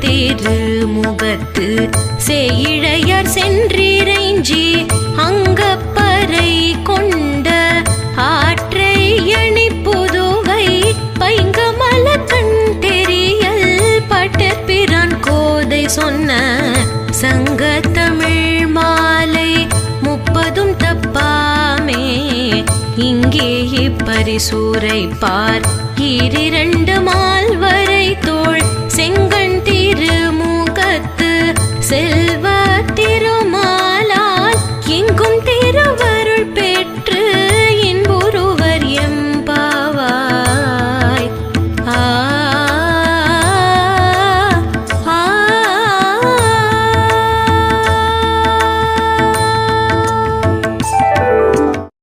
திருமுகத்து சேயிழையர் சென்றிறைஞ்சி அங்கப்பறை கொண்ட ஆற்றை அணி புதுவை பைங்கமல கண் தெரியல் பட்டபிரான் கோதை சொன்ன சங்கத்தமிழ் மாலை 30 தப்பாமே. இங்கே இப்பரிசூரை பார் 2